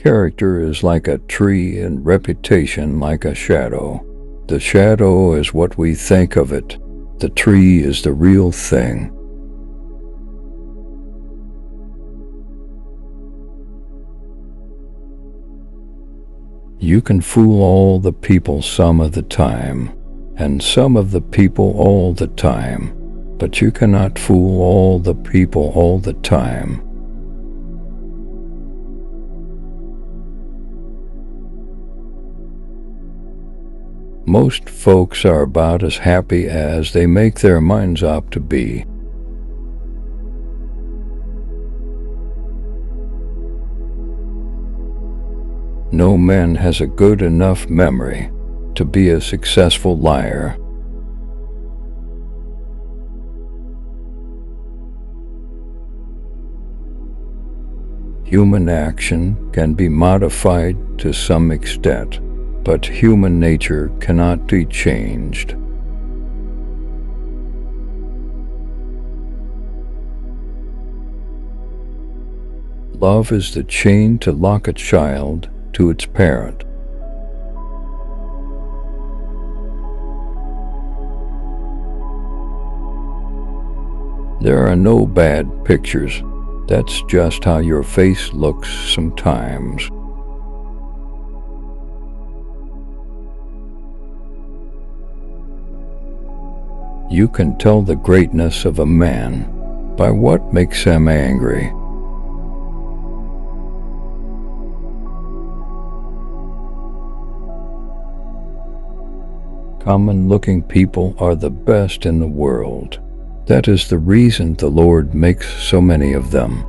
Character is like a tree and reputation like a shadow. The shadow is what we think of it. The tree is the real thing. You can fool all the people some of the time, and some of the people all the time, but you cannot fool all the people all the time. Most folks are about as happy as they make their minds up to be. No man has a good enough memory to be a successful liar. Human action can be modified to some extent, but human nature cannot be changed. Love is the chain to lock a child to its parent. There are no bad pictures. That's just how your face looks sometimes. You can tell the greatness of a man by what makes him angry. Common-looking people are the best in the world. That is the reason the Lord makes so many of them.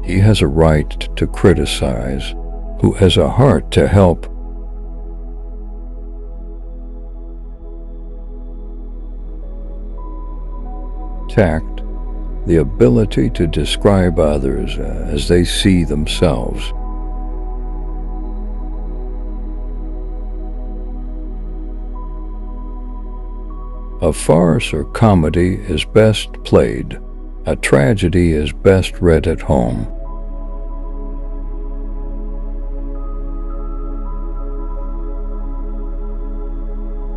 He has a right to criticize, who has a heart to help. Tact, the ability to describe others as they see themselves. A farce or comedy is best played. A tragedy is best read at home.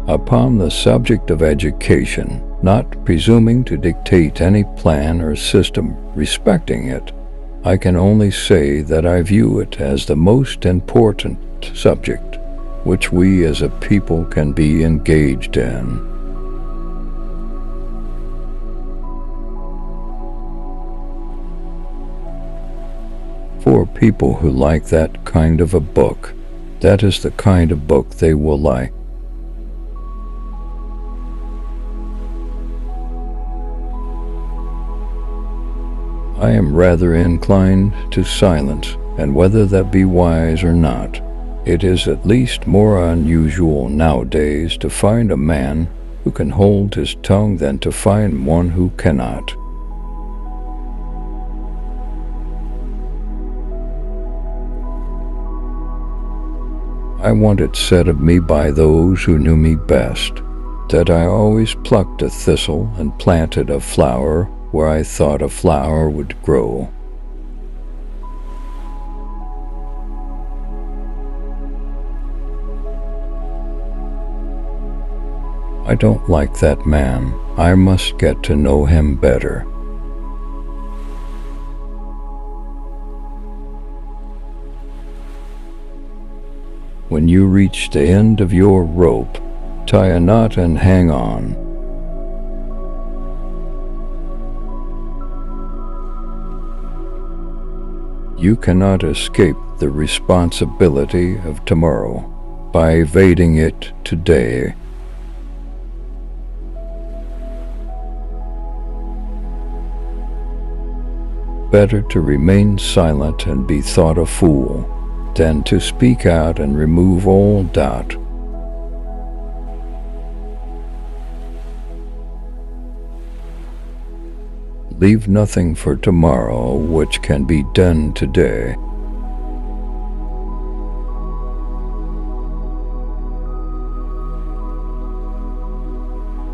Upon the subject of education, not presuming to dictate any plan or system respecting it, I can only say that I view it as the most important subject which we as a people can be engaged in. For people who like that kind of a book, that is the kind of book they will like. I am rather inclined to silence, and whether that be wise or not, it is at least more unusual nowadays to find a man who can hold his tongue than to find one who cannot. I want it said of me by those who knew me best, that I always plucked a thistle and planted a flower where I thought a flower would grow. I don't like that man. I must get to know him better. When you reach the end of your rope, tie a knot and hang on. You cannot escape the responsibility of tomorrow by evading it today. Better to remain silent and be thought a fool than to speak out and remove all doubt. Leave nothing for tomorrow which can be done today.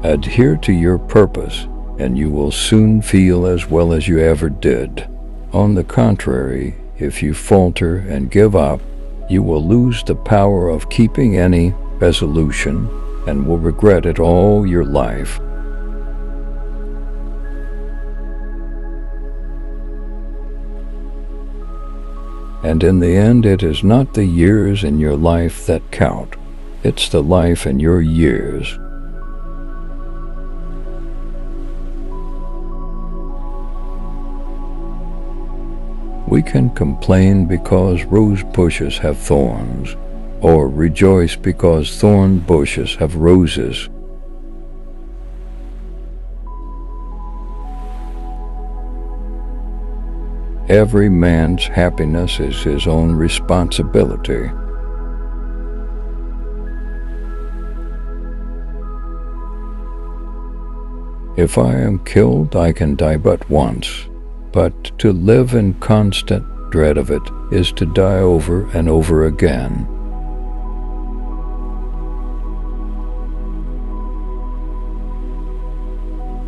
Adhere to your purpose, and you will soon feel as well as you ever did. On the contrary, if you falter and give up, you will lose the power of keeping any resolution and will regret it all your life. And in the end, it is not the years in your life that count. It's the life in your years. We can complain because rose bushes have thorns, or rejoice because thorn bushes have roses. Every man's happiness is his own responsibility. If I am killed, I can die but once, but to live in constant dread of it is to die over and over again.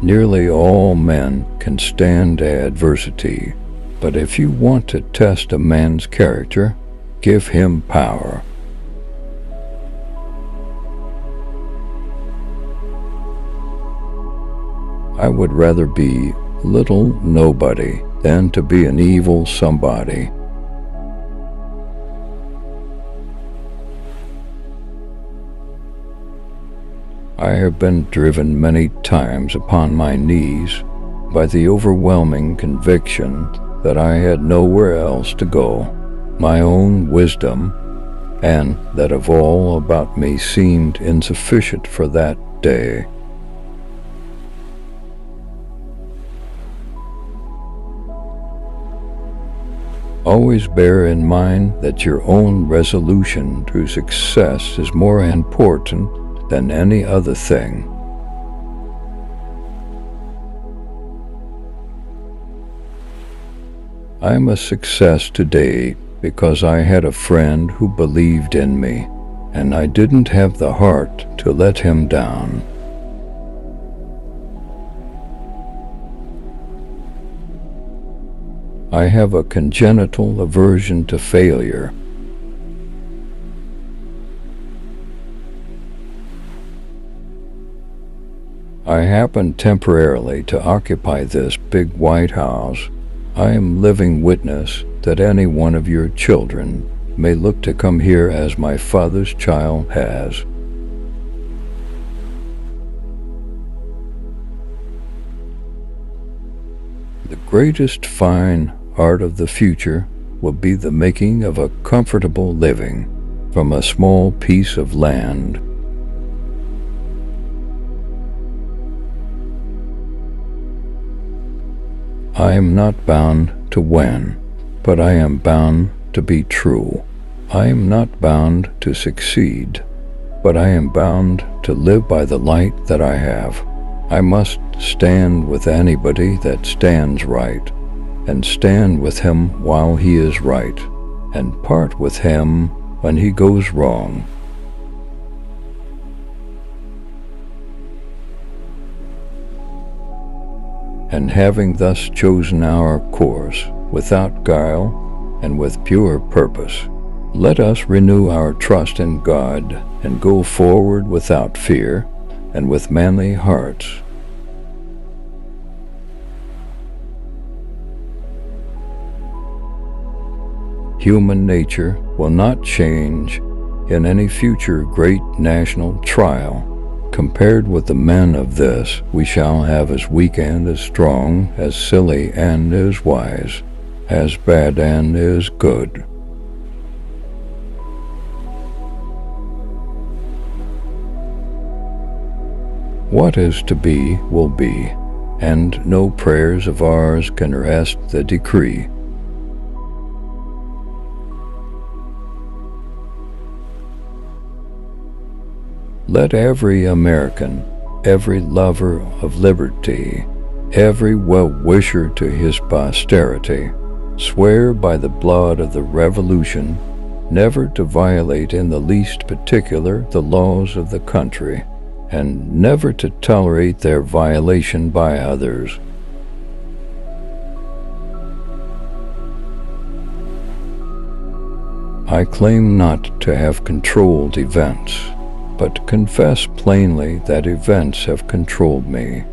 Nearly all men can stand adversity, but if you want to test a man's character, give him power. I would rather be little nobody than to be an evil somebody. I have been driven many times upon my knees by the overwhelming conviction that I had nowhere else to go, my own wisdom, and that of all about me seemed insufficient for that day. Always bear in mind that your own resolution to success is more important than any other thing. I'm a success today because I had a friend who believed in me, and I didn't have the heart to let him down. I have a congenital aversion to failure. I happen temporarily to occupy this big white house. I am living witness that any one of your children may look to come here as my father's child has. The greatest fine art of the future will be the making of a comfortable living from a small piece of land. I am not bound to win, but I am bound to be true. I am not bound to succeed, but I am bound to live by the light that I have. I must stand with anybody that stands right, and stand with him while he is right, and part with him when he goes wrong. And having thus chosen our course without guile and with pure purpose, let us renew our trust in God and go forward without fear and with manly hearts. Human nature will not change in any future great national trial. Compared with the men of this, we shall have as weak and as strong, as silly and as wise, as bad and as good. What is to be will be, and no prayers of ours can wrest the decree. Let every American, every lover of liberty, every well-wisher to his posterity, swear by the blood of the Revolution never to violate in the least particular the laws of the country, and never to tolerate their violation by others. I claim not to have controlled events, but confess plainly that events have controlled me.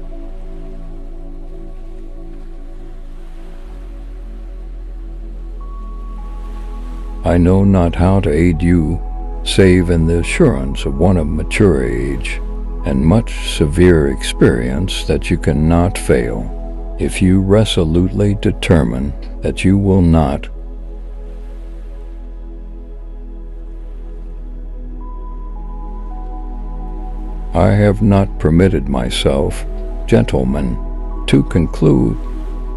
I know not how to aid you, save in the assurance of one of mature age and much severe experience that you cannot fail, if you resolutely determine that you will not. I have not permitted myself, gentlemen, to conclude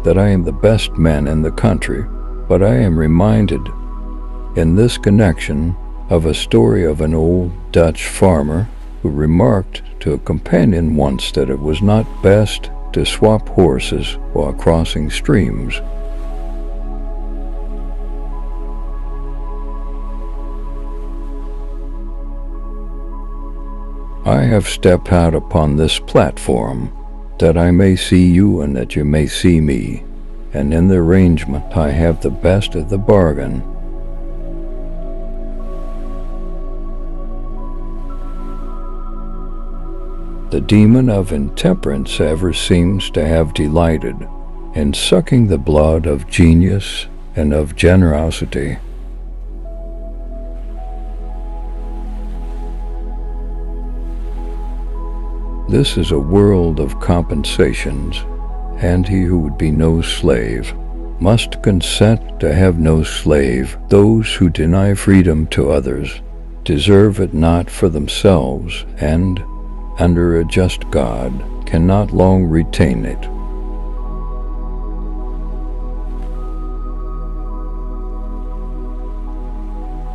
that I am the best man in the country, but I am reminded in this connection of a story of an old Dutch farmer who remarked to a companion once that it was not best to swap horses while crossing streams. I have stepped out upon this platform that I may see you and that you may see me, and in the arrangement I have the best of the bargain. The demon of intemperance ever seems to have delighted in sucking the blood of genius and of generosity. This is a world of compensations, and he who would be no slave must consent to have no slave. Those who deny freedom to others deserve it not for themselves, and, under a just God, cannot long retain it.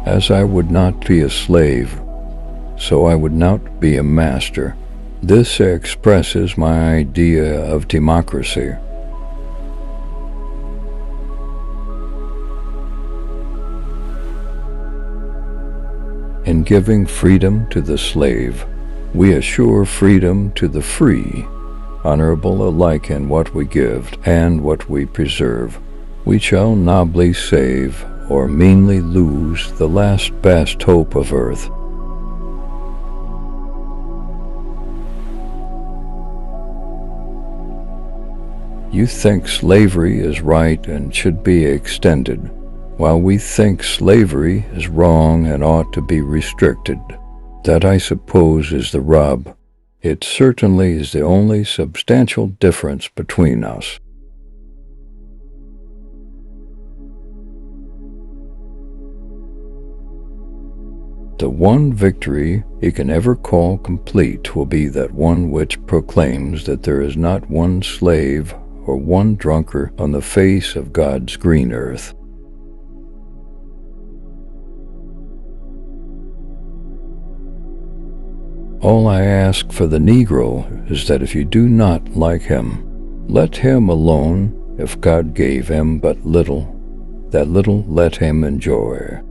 As I would not be a slave, so I would not be a master. This expresses my idea of democracy. In giving freedom to the slave, we assure freedom to the free, honorable alike in what we give and what we preserve. We shall nobly save or meanly lose the last best hope of earth. You think slavery is right and should be extended, while we think slavery is wrong and ought to be restricted. That, I suppose, is the rub. It certainly is the only substantial difference between us. The one victory he can ever call complete will be that one which proclaims that there is not one slave or one drunkard on the face of God's green earth. All I ask for the Negro is that if you do not like him, let him alone. If God gave him but little, that little let him enjoy.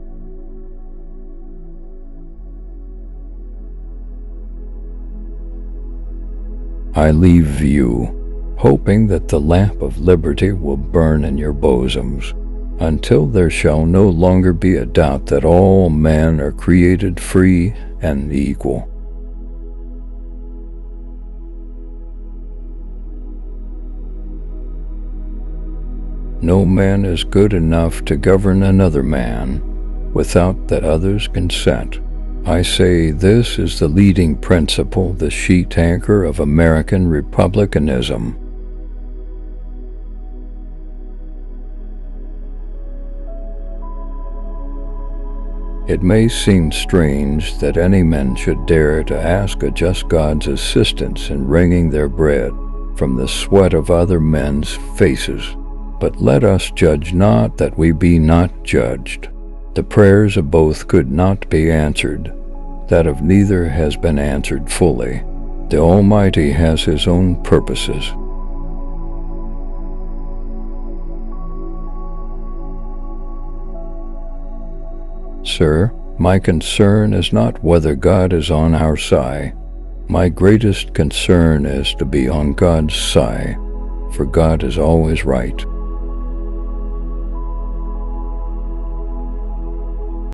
I leave you, hoping that the lamp of liberty will burn in your bosoms, until there shall no longer be a doubt that all men are created free and equal. No man is good enough to govern another man without that other's consent. I say this is the leading principle, the sheet anchor of American republicanism. It may seem strange that any men should dare to ask a just God's assistance in wringing their bread from the sweat of other men's faces. But let us judge not that we be not judged. The prayers of both could not be answered. That of neither has been answered fully. The Almighty has His own purposes. Sir, my concern is not whether God is on our side, My greatest concern is to be on God's side, for God is always right.